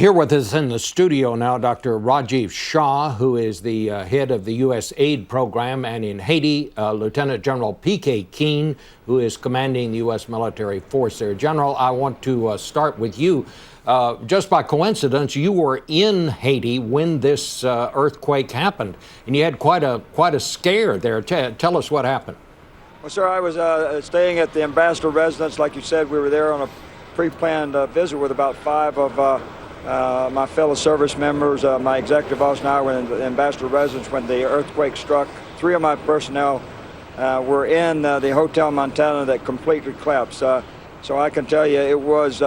Here with us in the studio now, Dr. Rajiv Shah, who is the head of the USAID program, and in Haiti, Lieutenant General P.K. Keane, who is commanding the U.S. military force there. General, I want to start with you. Just by coincidence, you were in Haiti when this earthquake happened, and you had quite a scare there. Tell us what happened. Well, sir, I was staying at the ambassador residence. Like you said, we were there on a pre-planned visit with about 5 of my fellow service members. My executive officer and I were in the ambassador residence when the earthquake struck. 3 of my personnel were in the Hotel Montana that completely collapsed. So I can tell you it was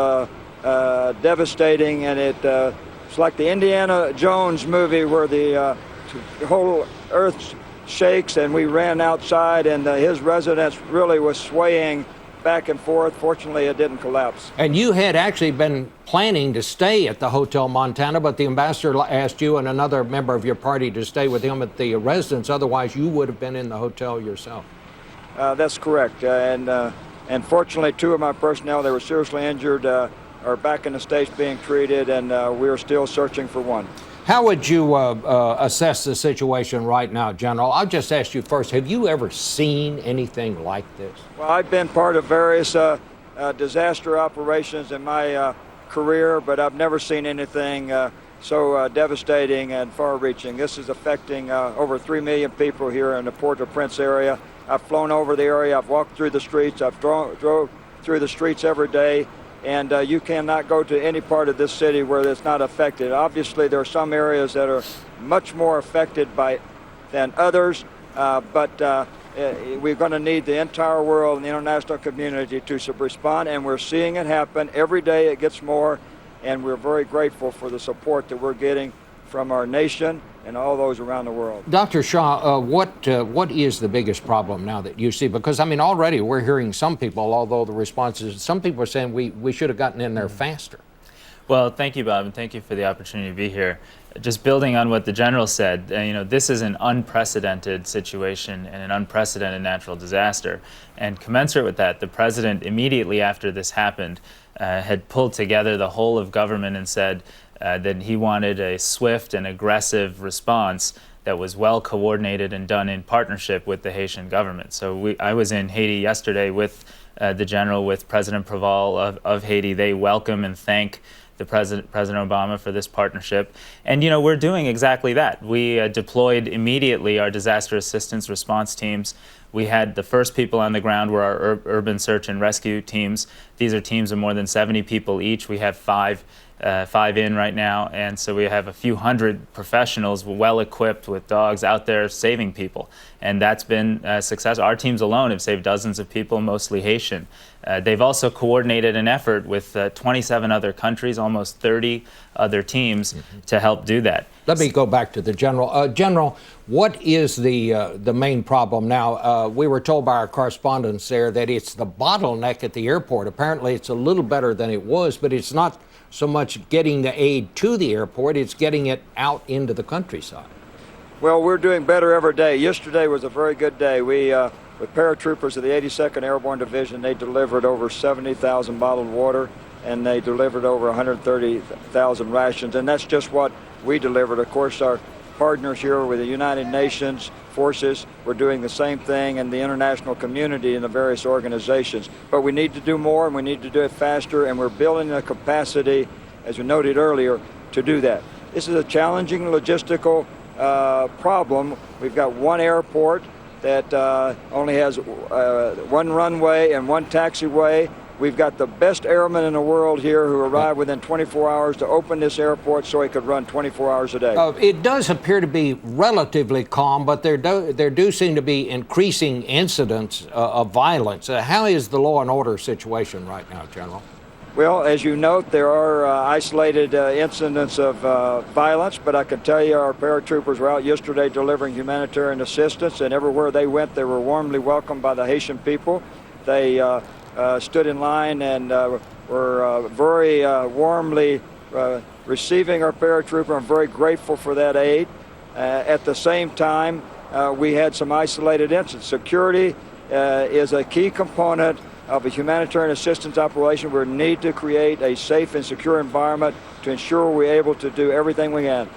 devastating, and it's like the Indiana Jones movie where the whole earth shakes, and we ran outside, and his residence really was swaying back and forth. Fortunately, it didn't collapse. And you had actually been planning to stay at the Hotel Montana, but the ambassador asked you and another member of your party to stay with him at the residence. Otherwise, you would have been in the hotel yourself. That's correct. And fortunately, 2 of my personnel, they were seriously injured, are back in the States being treated, and we are still searching for 1. How would you assess the situation right now, General? I'll just ask you first, have you ever seen anything like this? Well, I've been part of various disaster operations in my career, but I've never seen anything so devastating and far-reaching. This is affecting over 3 million people here in the Port-au-Prince area. I've flown over the area. I've walked through the streets. I've drove through the streets every day. And you cannot go to any part of this city where it's not affected. Obviously, there are some areas that are much more affected than others, but we're going to need the entire world and the international community to respond, and we're seeing it happen. Every day it gets more, and we're very grateful for the support that we're getting from our nation and all those around the world. Dr. Shah, what is the biggest problem now that you see? Because, I mean, already we're hearing some people, although the response is, some people are saying we should have gotten in there faster. Well, thank you, Bob, and thank you for the opportunity to be here. Just building on what the General said, this is an unprecedented situation and an unprecedented natural disaster. And commensurate with that, the President, immediately after this happened, had pulled together the whole of government and said that he wanted a swift and aggressive response that was well coordinated and done in partnership with the Haitian government. So I was in Haiti yesterday with the General, with President Proval of Haiti. They welcome and thank the President Obama for this partnership. And we're doing exactly that. We deployed immediately our disaster assistance response teams. We had the first people on the ground were our urban search and rescue teams. These are teams of more than 70 people each. We have 5 in right now, and so we have a few hundred professionals well equipped with dogs out there saving people, and that's been a success. Our teams alone have saved dozens of people, mostly Haitian. They've also coordinated an effort with 27 other countries, almost 30 other teams to help do that. Let me go back to the General. General, what is the main problem now? We were told by our correspondents there that it's the bottleneck at the airport. Apparently it's a little better than it was, but it's not so much getting the aid to the airport, it's getting it out into the countryside. Well, we're doing better every day. Yesterday was a very good day. We, with paratroopers of the 82nd Airborne Division, they delivered over 70,000 bottled water, and they delivered over 130,000 rations, and that's just what we delivered. Of course, our partners here with the United Nations forces, we're doing the same thing, and the international community and the various organizations. But we need to do more, and we need to do it faster, and we're building the capacity, as we noted earlier, to do that. This is a challenging logistical problem. We've got 1 airport that only has 1 runway and 1 taxiway. We've got the best airmen in the world here who arrived within 24 hours to open this airport so it could run 24 hours a day. It does appear to be relatively calm, but there do seem to be increasing incidents of violence. How is the law and order situation right now, General? Well, as you note, there are isolated incidents of violence, but I can tell you our paratroopers were out yesterday delivering humanitarian assistance, and everywhere they went, they were warmly welcomed by the Haitian people. They stood in line and were very warmly receiving our paratrooper. I'm very grateful for that aid. At the same time, we had some isolated incidents. Security is a key component of a humanitarian assistance operation, we need to create a safe and secure environment to ensure we're able to do everything we can.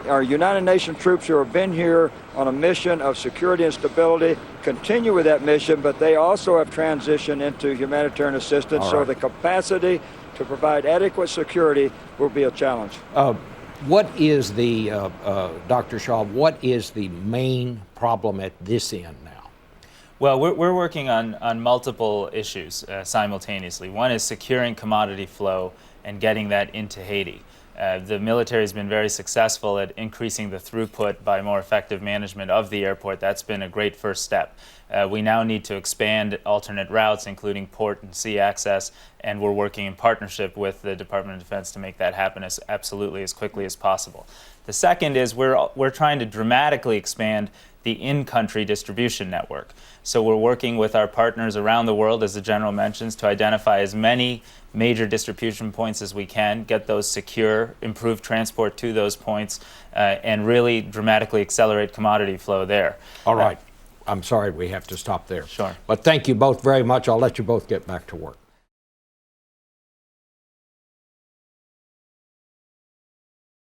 Our United Nations troops who have been here on a mission of security and stability continue with that mission, but they also have transitioned into humanitarian assistance, so the capacity to provide adequate security will be a challenge. What is the, Dr. Shah, what is the main problem at this end now? Well, we're working on multiple issues simultaneously. One is securing commodity flow and getting that into Haiti. The military has been very successful at increasing the throughput by more effective management of the airport. That's been a great first step. We now need to expand alternate routes, including port and sea access, and we're working in partnership with the Department of Defense to make that happen as quickly as possible. The second is we're trying to dramatically expand the in-country distribution network. So we're working with our partners around the world, as the General mentions, to identify as many major distribution points as we can, get those secure, improve transport to those points, and really dramatically accelerate commodity flow there. All right. I'm sorry we have to stop there. Sure. But thank you both very much. I'll let you both get back to work.